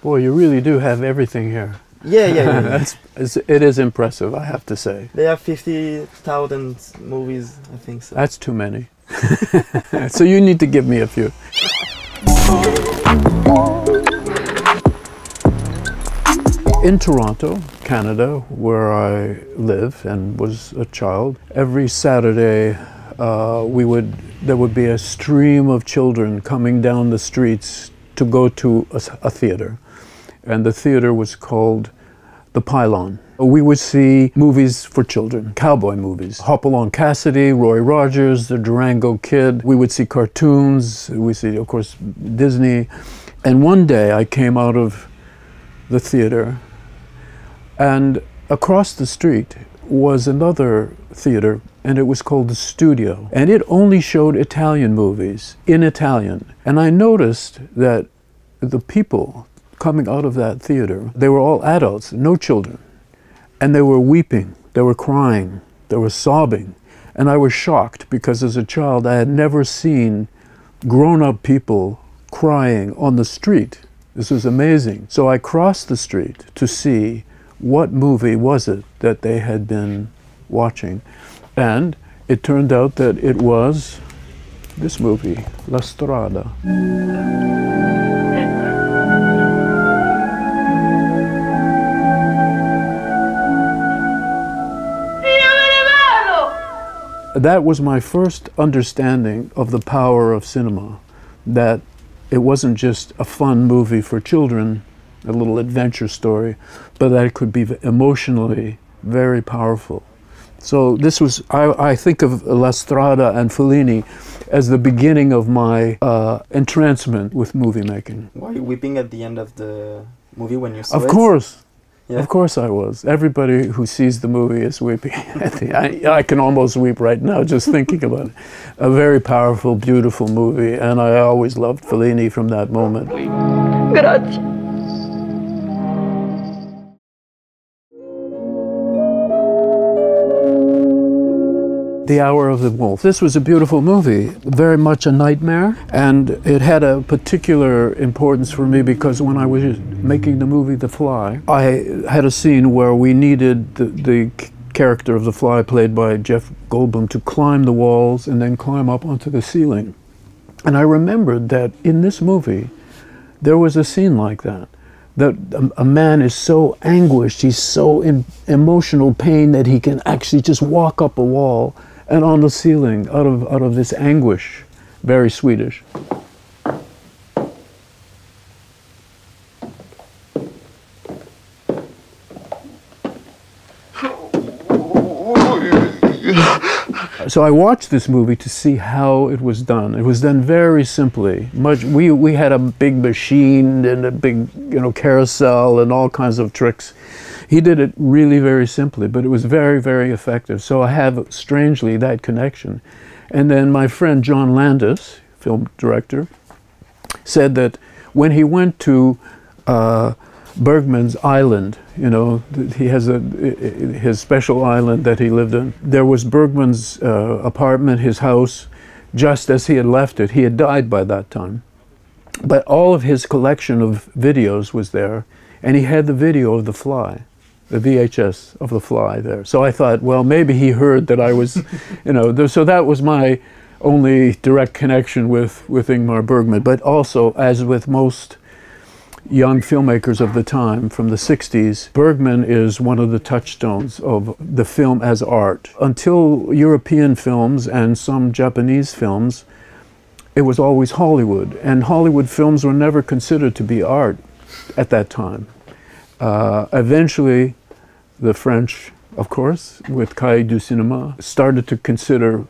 Boy, you really do have everything here. Yeah. It is impressive, I have to say. They have 50,000 movies, I think so. That's too many. So you need to give me a few. In Toronto, Canada, where I live and was a child, every Saturday there would be a stream of children coming down the streets to go to a theater. And the theater was called The Pylon. We would see movies for children, cowboy movies. Hopalong Cassidy, Roy Rogers, The Durango Kid. We would see cartoons. We see, of course, Disney. And one day I came out of the theater, and across the street was another theater, and it was called The Studio. And it only showed Italian movies in Italian. And I noticed that the people coming out of that theater, they were all adults, no children. And they were weeping, they were crying, they were sobbing. And I was shocked because as a child I had never seen grown-up people crying on the street. This was amazing. So I crossed the street to see what movie was it that they had been watching. And it turned out that it was this movie, La Strada. That was my first understanding of the power of cinema, that it wasn't just a fun movie for children, a little adventure story, but that it could be emotionally very powerful. So this was, I think of La Strada and Fellini as the beginning of my entrancement with movie making. Were you weeping at the end of the movie when you saw it? Of course. Yeah. Of course I was. Everybody who sees the movie is weeping. I can almost weep right now just thinking about it. A very powerful, beautiful movie, and I always loved Fellini from that moment. Grazie. The Hour of the Wolf. This was a beautiful movie, very much a nightmare, and it had a particular importance for me because when I was making the movie The Fly, I had a scene where we needed the character of the Fly, played by Jeff Goldblum, to climb the walls and then climb up onto the ceiling. And I remembered that in this movie, there was a scene like that. That a man is so anguished, he's so in emotional pain that he can actually just walk up a wall and on the ceiling out of this anguish. Very Swedish. So I watched this movie to see how it was done. It was done very simply. We had a big machine and a big, carousel and all kinds of tricks. He did it really very simply, but it was very, very effective. So I have, strangely, that connection. And then my friend John Landis, film director, said that when he went to Bergman's island, he has his special island that he lived in. There was Bergman's apartment, his house, just as he had left it. He had died by that time. But all of his collection of videos was there, and he had the video of The Fly, the VHS of The Fly there. So I thought, well, maybe he heard that I was, so that was my only direct connection with Ingmar Bergman. But also, as with most young filmmakers of the time from the 60s, Bergman is one of the touchstones of the film as art. Until European films and some Japanese films, it was always Hollywood, and Hollywood films were never considered to be art at that time. Eventually, the French, of course, with Cahiers du Cinéma, started to consider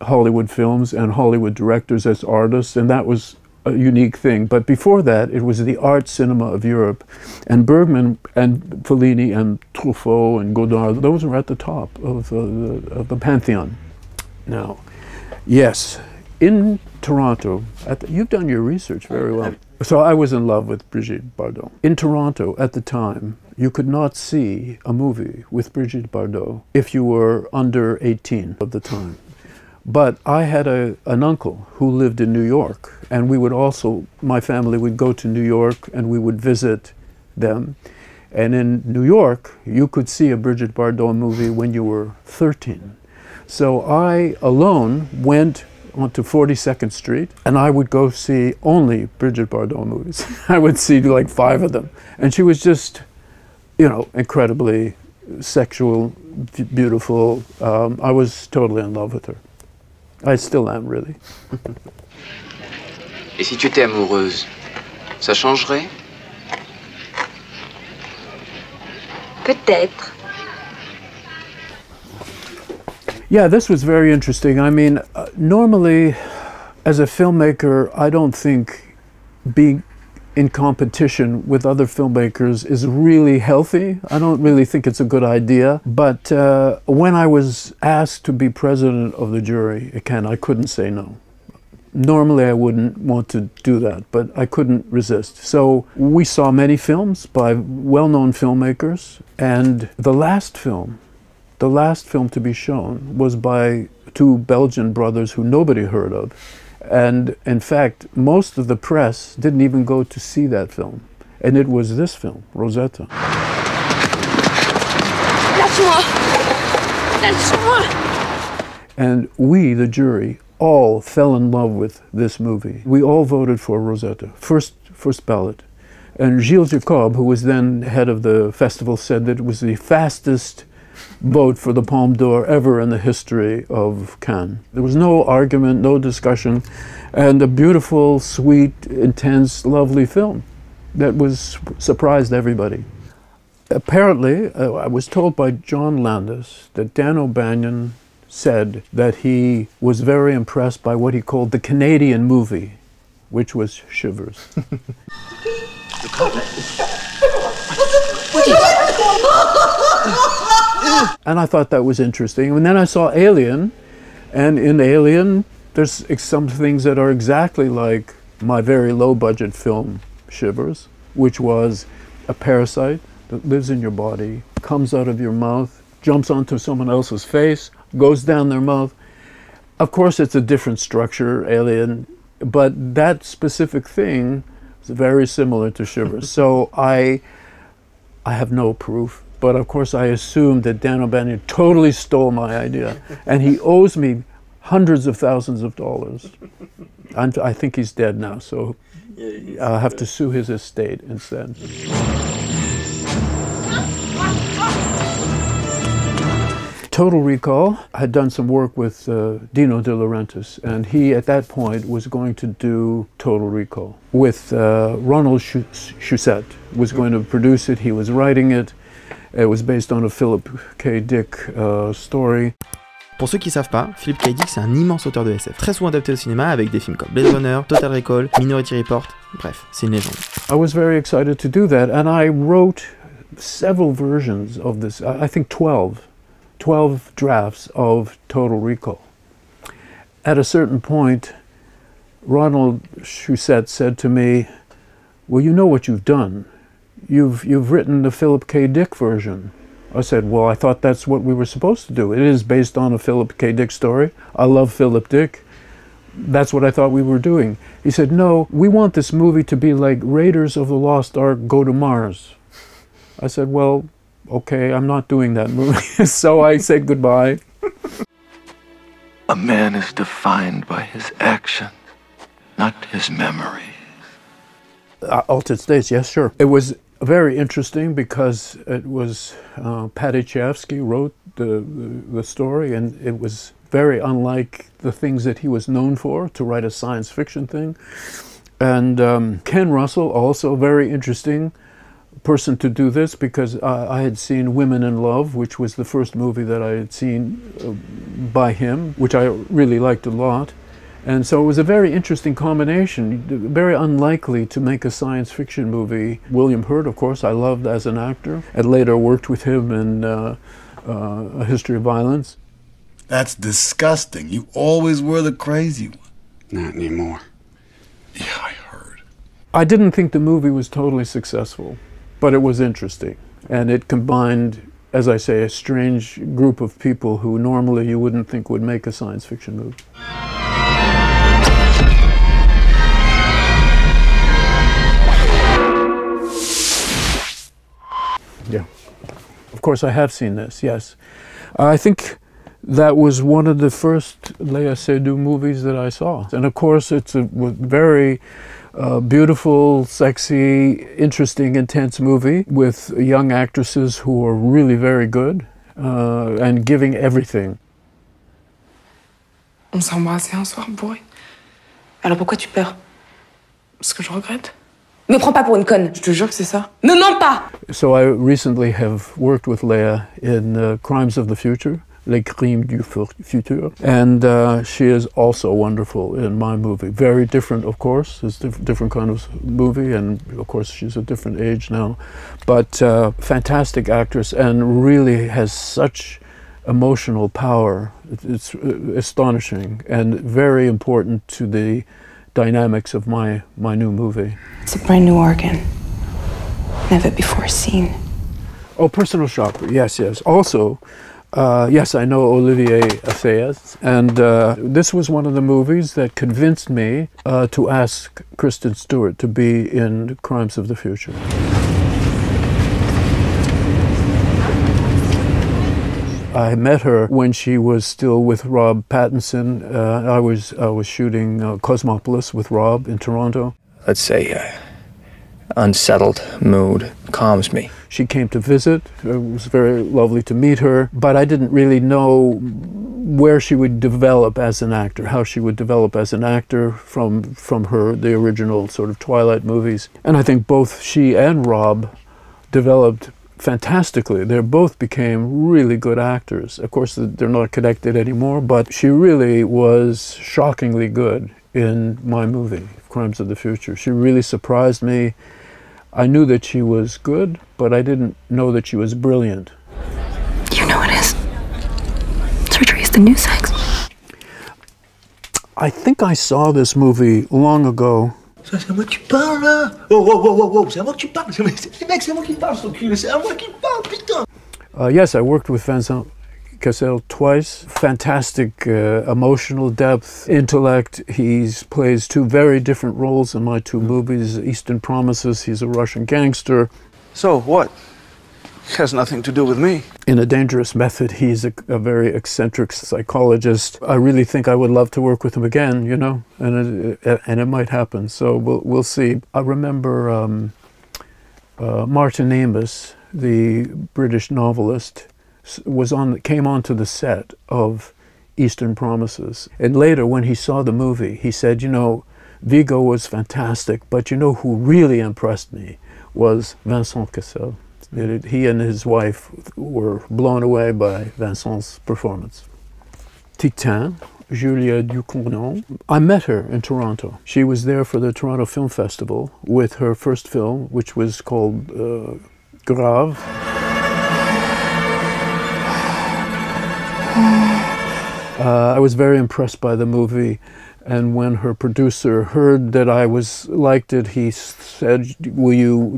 Hollywood films and Hollywood directors as artists, and that was a unique thing. But before that, it was the art cinema of Europe. And Bergman and Fellini and Truffaut and Godard, those were at the top of the pantheon. Now, yes, in Toronto, you've done your research very well. So I was in love with Brigitte Bardot. In Toronto at the time, you could not see a movie with Brigitte Bardot if you were under 18 at the time. But I had an uncle who lived in New York, and we would also, my family would go to New York and we would visit them. And in New York, you could see a Brigitte Bardot movie when you were 13. So I alone went onto 42nd Street, and I would go see only Brigitte Bardot movies. I would see like 5 of them. And she was just, you know, incredibly sexual, beautiful. I was totally in love with her. I still am, really. Et si tu étais amoureuse, ça changerait? Peut-être. Yeah, this was very interesting. I mean, normally, as a filmmaker, I don't think being in competition with other filmmakers is really healthy. I don't really think it's a good idea. But when I was asked to be president of the jury, again, I couldn't say no. Normally, I wouldn't want to do that, but I couldn't resist. So we saw many films by well-known filmmakers, and the last film to be shown was by 2 Belgian brothers who nobody heard of. And in fact, most of the press didn't even go to see that film. And it was this film, Rosetta. Lâche-moi! Lâche-moi! And we, the jury, all fell in love with this movie. We all voted for Rosetta, first ballot. And Gilles Jacob, who was then head of the festival, said that it was the fastest vote for the Palme d'Or ever in the history of Cannes. There was no argument, no discussion, and a beautiful, sweet, intense, lovely film that surprised everybody. Apparently, I was told by John Landis that Dan O'Banion said that he was very impressed by what he called the Canadian movie, which was Shivers. And I thought that was interesting. And then I saw Alien, and in Alien, there's some things that are exactly like my very low-budget film, Shivers, which was a parasite that lives in your body, comes out of your mouth, jumps onto someone else's face, goes down their mouth. Of course, it's a different structure, Alien, but that specific thing is very similar to Shivers. So I have no proof. But of course, I assumed that Dan O'Banion totally stole my idea, and he owes me hundreds of thousands of dollars. I think he's dead now, so I'll have to sue his estate instead. Total Recall, I had done some work with Dino De Laurentiis, and he, at that point, was going to do Total Recall with Ronald Shusett, was going to produce it, he was writing it. It was based on a Philip K. Dick story. Pour ceux qui ne savent pas, Philip K. Dick c'est un immense auteur de SF, très souvent adapté au cinéma avec des films comme Blade Runner, Total Recall, Minority Report, bref, c'est une légende. I was very excited to do that, and I wrote several versions of this, I think 12 drafts of Total Recall. At a certain point, Ronald Shusett said to me, well, you know what you've done. You've written the Philip K. Dick version. I said, well, I thought that's what we were supposed to do. It is based on a Philip K. Dick story. I love Philip Dick. That's what I thought we were doing. He said, no, we want this movie to be like Raiders of the Lost Ark Go to Mars. I said, well, okay, I'm not doing that movie. So I said goodbye. A man is defined by his actions, not his memory. Altered States, yes, sure. It was very interesting because it was Paddy Chayefsky wrote the story, and it was very unlike the things that he was known for, to write a science fiction thing. And Ken Russell, also a very interesting person to do this, because I had seen Women in Love, which was the first movie that I had seen by him, which I really liked a lot. And so it was a very interesting combination, very unlikely to make a science fiction movie. William Hurt, of course, I loved as an actor, and later worked with him in A History of Violence. That's disgusting. You always were the crazy one. Not anymore. Yeah, I heard. I didn't think the movie was totally successful, but it was interesting. And it combined as I say, a strange group of people who normally you wouldn't think would make a science fiction movie. Yeah. Of course, I have seen this, yes. I think that was one of the first Léa Seydoux movies that I saw. And of course, it's a very beautiful, sexy, interesting, intense movie with young actresses who are really very good and giving everything. On s'est embrassé un soir bourré. Alors pourquoi tu pleures? Parce que je regrette. Me prends pas pour une conne. Je te jure que c'est ça. Me mens pas! So I recently have worked with Léa in Crimes of the Future, les Crimes du Futur, and she is also wonderful in my movie. Very different, of course. It's a different kind of movie, and of course she's a different age now. But fantastic actress, and really has such emotional power. It's astonishing and very important to the dynamics of my new movie. It's a brand new organ. Never before seen. Oh, personal shopper, yes, yes. Also, yes, I know Olivier Assayas, and this was one of the movies that convinced me to ask Kristen Stewart to be in Crimes of the Future. I met her when she was still with Rob Pattinson. I was shooting Cosmopolis with Rob in Toronto. Let's say unsettled mood calms me. She came to visit. It was very lovely to meet her, but I didn't really know where she would develop as an actor, how she would develop as an actor from the original sort of Twilight movies. And I think both she and Rob developed fantastically. They both became really good actors. Of course, they're not connected anymore, but she really was shockingly good in my movie, Crimes of the Future. She really surprised me. I knew that she was good, but I didn't know that she was brilliant. You know it is. Surgery is the new sex. I think I saw this movie long ago. C'est à moi que tu parles, là. Oh, c'est à moi que tu parles. Mec, c'est à moi qui parle, son cul. C'est à moi qui parle, putain. Yes, I worked with Vincent Cassel twice. Fantastic emotional depth, intellect. He plays two very different roles in my two movies. Eastern Promises, he's a Russian gangster. So what? It has nothing to do with me. In A Dangerous Method, he's a very eccentric psychologist. I really think I would love to work with him again, you know, and it might happen. So we'll see. I remember Martin Amis, the British novelist, came onto the set of Eastern Promises. And later, when he saw the movie, he said, you know, Viggo was fantastic, but you know who really impressed me was Vincent Cassel. He and his wife were blown away by Vincent's performance. Titan, Julia Ducournau. I met her in Toronto. She was there for the Toronto Film Festival with her first film, which was called Grave. I was very impressed by the movie, and when her producer heard that I liked it, he said, would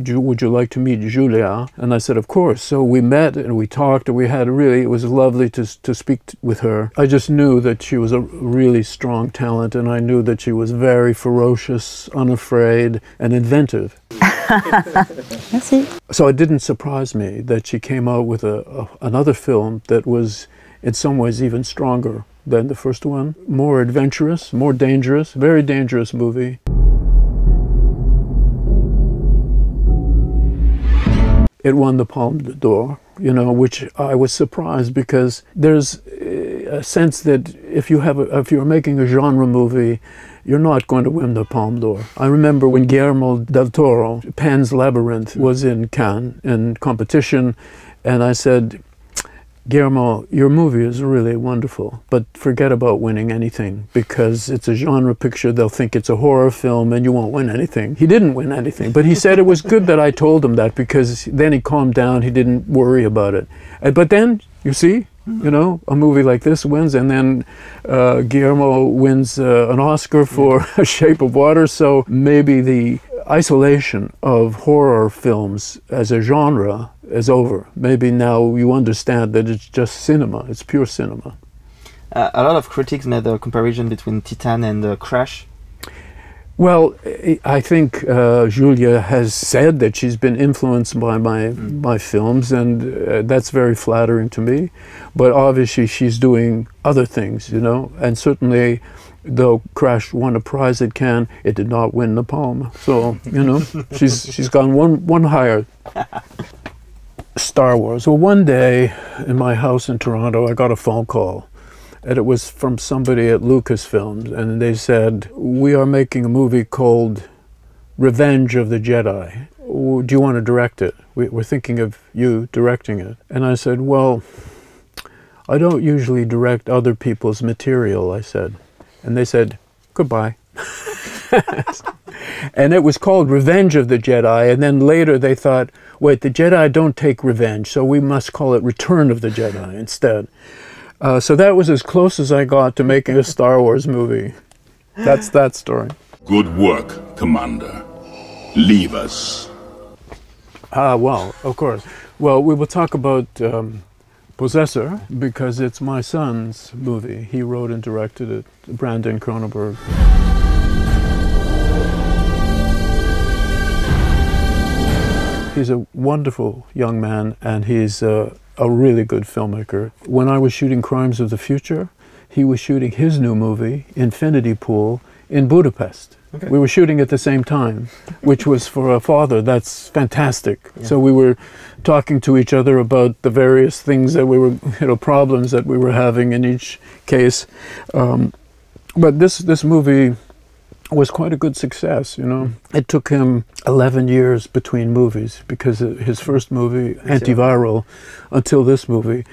you like to meet Julia? And I said, of course. So we met and we talked, and it was lovely to speak with her. I just knew that she was a really strong talent, and I knew that she was very ferocious, unafraid, and inventive. Merci. So it didn't surprise me that she came out with another film that was in some ways even stronger than the first one. More adventurous, more dangerous, very dangerous movie. It won the Palme d'Or, you know, which I was surprised, because there's a sense that if you're making a genre movie, you're not going to win the Palme d'Or. I remember when Guillermo del Toro, Pan's Labyrinth, was in Cannes in competition, and I said, Guillermo, your movie is really wonderful, but forget about winning anything, because it's a genre picture. They'll think it's a horror film and you won't win anything. He didn't win anything, but he said it was good that I told him that, because then he calmed down. He didn't worry about it. But then, you see, you know, a movie like this wins, and then Guillermo wins an Oscar for A Shape of Water, so maybe isolation of horror films as a genre is over. Maybe now you understand that it's just cinema, it's pure cinema. A lot of critics made a comparison between Titan and Crash. Well, I think Julia has said that she's been influenced by my films, and that's very flattering to me. But obviously she's doing other things, you know, and certainly though Crash won a prize at Cannes, it did not win the Palme. So, you know, she's gone one higher. Star Wars. Well, one day in my house in Toronto, I got a phone call. And it was from somebody at Lucasfilm, and they said, we are making a movie called Revenge of the Jedi. Do you want to direct it? We're thinking of you directing it. And I said, well, I don't usually direct other people's material, I said. And they said, goodbye. And it was called Revenge of the Jedi, and then later they thought, wait, the Jedi don't take revenge, so we must call it Return of the Jedi instead. So that was as close as I got to making a Star Wars movie. That's that story. Good work, Commander. Leave us. Well, of course. Well, we will talk about Possessor, because it's my son's movie. He wrote and directed it, Brandon Cronenberg. He's a wonderful young man, and he's a really good filmmaker. When I was shooting Crimes of the Future, he was shooting his new movie, Infinity Pool, in Budapest. Okay. We were shooting at the same time, which was for a father, that's fantastic. Yeah. So we were talking to each other about the various things that we were, you know, problems that we were having in each case. But this movie was quite a good success, you know. It took him 11 years between movies, because his first movie, Antiviral, until this movie.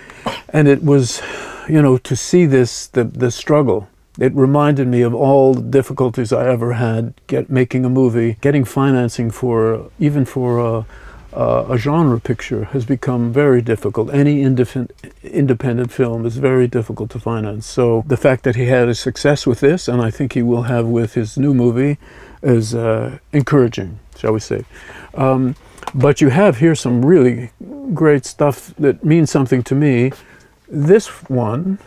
And it was, you know, to see this, the struggle. It reminded me of all the difficulties I ever had making a movie. Getting financing for, even for a genre picture has become very difficult. Any independent film is very difficult to finance. So the fact that he had a success with this, and I think he will have with his new movie, is encouraging, shall we say. But you have here some really great stuff that means something to me. This one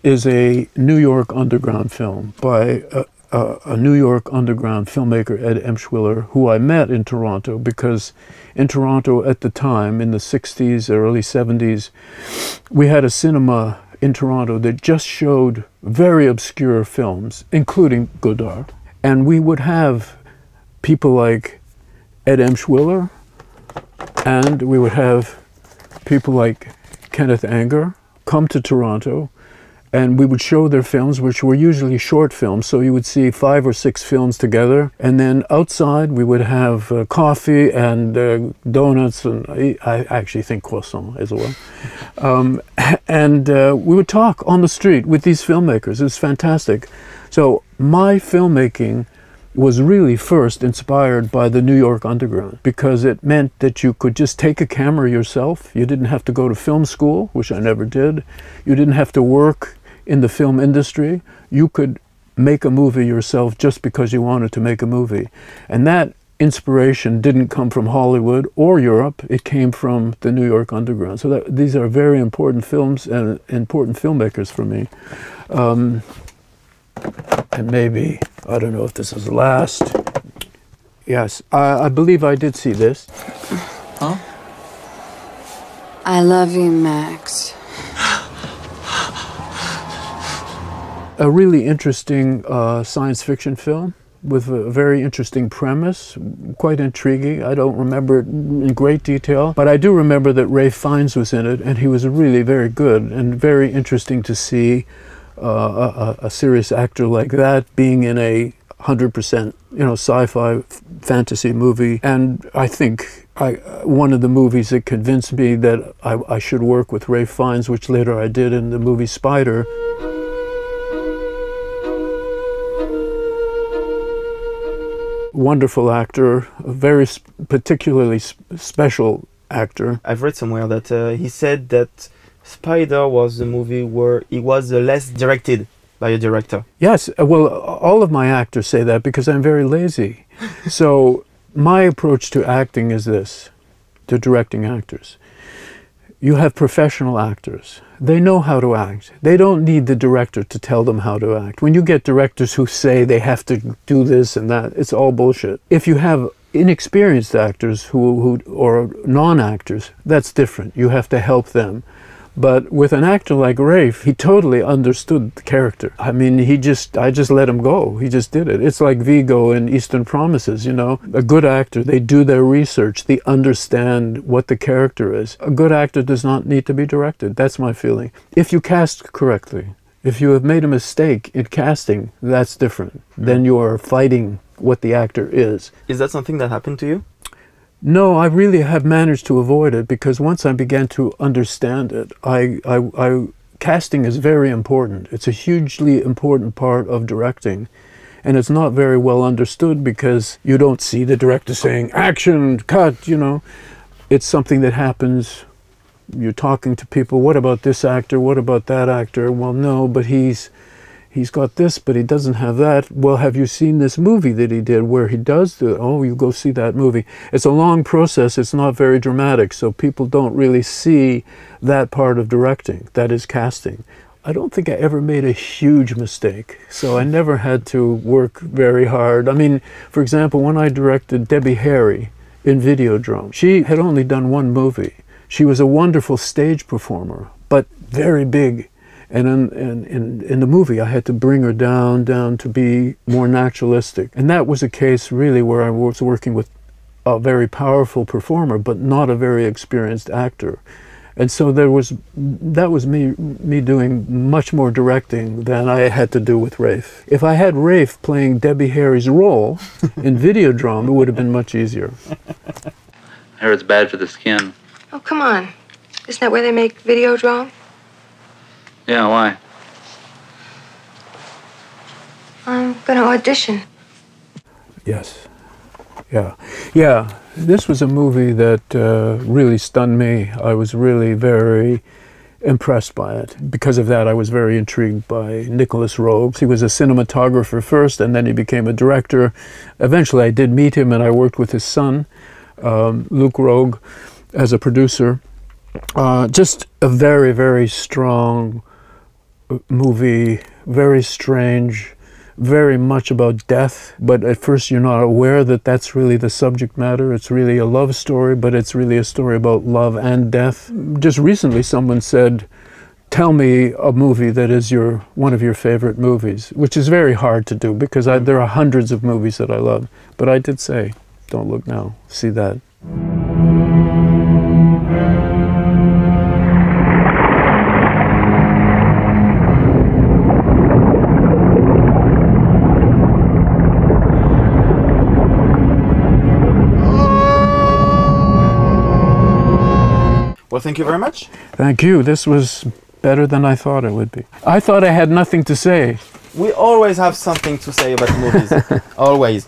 is a New York Underground film by a New York Underground filmmaker, Ed Emshwiller, who I met in Toronto, because in Toronto at the time, in the 60s, early 70s, we had a cinema in Toronto that just showed very obscure films, including Godard. And we would have people like Ed Emshwiller, and we would have people like Kenneth Anger come to Toronto, and we would show their films, which were usually short films. So you would see 5 or 6 films together. And then outside we would have coffee and donuts, and I actually think croissant as well. And we would talk on the street with these filmmakers. It was fantastic. So my filmmaking was really first inspired by the New York Underground, because it meant that you could just take a camera yourself. You didn't have to go to film school, which I never did. You didn't have to work in the film industry. You could make a movie yourself just because you wanted to make a movie. And that inspiration didn't come from Hollywood or Europe. It came from the New York Underground. So these are very important films and important filmmakers for me. And maybe, I don't know if this is the last. Yes, I believe I did see this. Huh? I love you, Max. A really interesting science fiction film with a very interesting premise, quite intriguing. I don't remember it in great detail, but I do remember that Ralph Fiennes was in it, and he was really very good, and very interesting to see a serious actor like that being in a 100%, you know, sci-fi fantasy movie. And I think one of the movies that convinced me that I should work with Ralph Fiennes, which later I did in the movie Spider. Wonderful actor, a very particularly special actor. I've read somewhere that he said that Spider was the movie where he was the less directed by a director? Yes, well, all of my actors say that because I'm very lazy. So my approach to acting is this, to directing actors. You have professional actors. They know how to act. They don't need the director to tell them how to act. When you get directors who say they have to do this and that, it's all bullshit. If you have inexperienced actors who or non-actors, that's different. You have to help them. But with an actor like Rafe, he totally understood the character. I mean, I just let him go. He just did it. It's like Viggo in Eastern Promises, you know. A good actor, they do their research. They understand what the character is. A good actor does not need to be directed. That's my feeling. If you cast correctly, if you have made a mistake in casting, that's different. Then you are fighting what the actor is. Is that something that happened to you? No, I really have managed to avoid it because once I began to understand it, casting is very important. It's a hugely important part of directing. And it's not very well understood because you don't see the director saying, action, cut, you know. It's something that happens. You're talking to people, what about this actor? What about that actor? Well, no, but he's got this, but he doesn't have that. Well, have you seen this movie that he did where he does the, oh, you go see that movie. It's a long process. It's not very dramatic. So people don't really see that part of directing, that is casting. I don't think I ever made a huge mistake. So I never had to work very hard. I mean, for example, when I directed Debbie Harry in Videodrome, she had only done one movie. She was a wonderful stage performer, but very big. And in the movie, I had to bring her down to be more naturalistic. And that was a case really where I was working with a very powerful performer, but not a very experienced actor. And so that was me doing much more directing than I had to do with Rafe. If I had Rafe playing Debbie Harry's role in Videodrome, it would have been much easier. I heard it's bad for the skin. Oh, come on. Isn't that where they make Videodrome? Yeah, why? I'm gonna audition. Yes. Yeah. Yeah. This was a movie that really stunned me. I was really very impressed by it. Because of that, I was very intrigued by Nicholas Roeg. He was a cinematographer first, and then he became a director. Eventually, I did meet him, and I worked with his son, Luke Roeg, as a producer. Just a very, very strong movie, very strange, very much about death, but at first you're not aware that that's really the subject matter. It's really a love story, but it's really a story about love and death. Just recently someone said, tell me a movie that is one of your favorite movies, which is very hard to do because there are hundreds of movies that I love. But I did say, Don't Look Now, see that. Well, thank you very much. Thank you. This was better than I thought it would be. I thought I had nothing to say. We always have something to say about movies. Always.